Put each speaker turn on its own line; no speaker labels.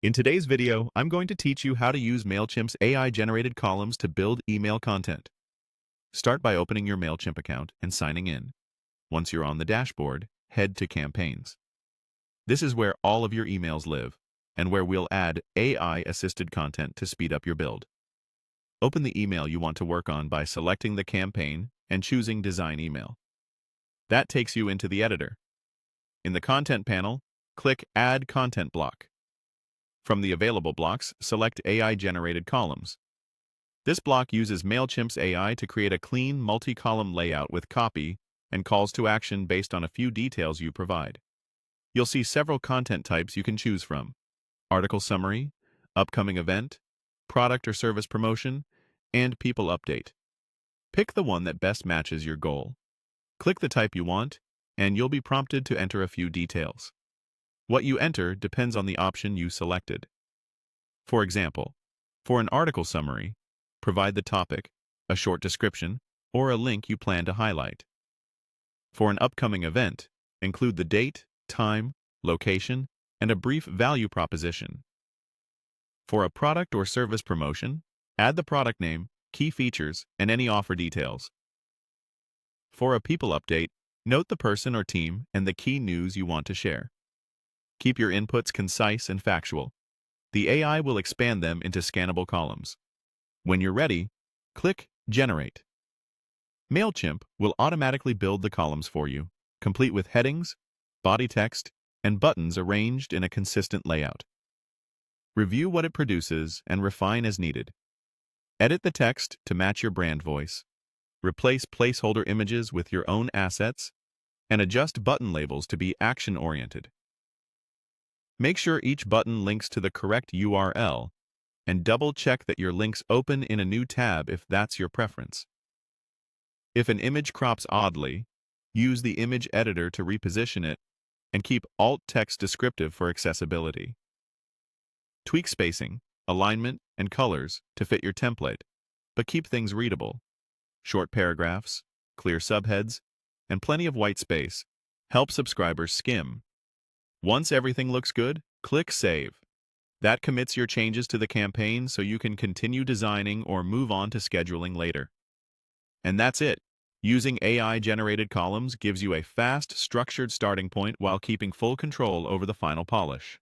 In today's video, I'm going to teach you how to use Mailchimp's AI-generated columns to build email content. Start by opening your Mailchimp account and signing in. Once you're on the dashboard, head to Campaigns. This is where all of your emails live, and where we'll add AI-assisted content to speed up your build. Open the email you want to work on by selecting the campaign and choosing Design Email. That takes you into the editor. In the Content panel, click Add Content Block. From the available blocks, select AI-generated columns. This block uses Mailchimp's AI to create a clean, multi-column layout with copy and calls to action based on a few details you provide. You'll see several content types you can choose from: article summary, upcoming event, product or service promotion, and people update. Pick the one that best matches your goal. Click the type you want, and you'll be prompted to enter a few details. What you enter depends on the option you selected. For example, for an article summary, provide the topic, a short description, or a link you plan to highlight. For an upcoming event, include the date, time, location, and a brief value proposition. For a product or service promotion, add the product name, key features, and any offer details. For a people update, note the person or team and the key news you want to share. Keep your inputs concise and factual. The AI will expand them into scannable columns. When you're ready, click Generate. Mailchimp will automatically build the columns for you, complete with headings, body text, and buttons arranged in a consistent layout. Review what it produces and refine as needed. Edit the text to match your brand voice. Replace placeholder images with your own assets, and adjust button labels to be action-oriented. Make sure each button links to the correct URL, and double-check that your links open in a new tab if that's your preference. If an image crops oddly, use the image editor to reposition it, and keep alt text descriptive for accessibility. Tweak spacing, alignment, and colors to fit your template, but keep things readable. Short paragraphs, clear subheads, and plenty of white space help subscribers skim. Once everything looks good, click Save. That commits your changes to the campaign so you can continue designing or move on to scheduling later. And that's it. Using AI-generated columns gives you a fast, structured starting point while keeping full control over the final polish.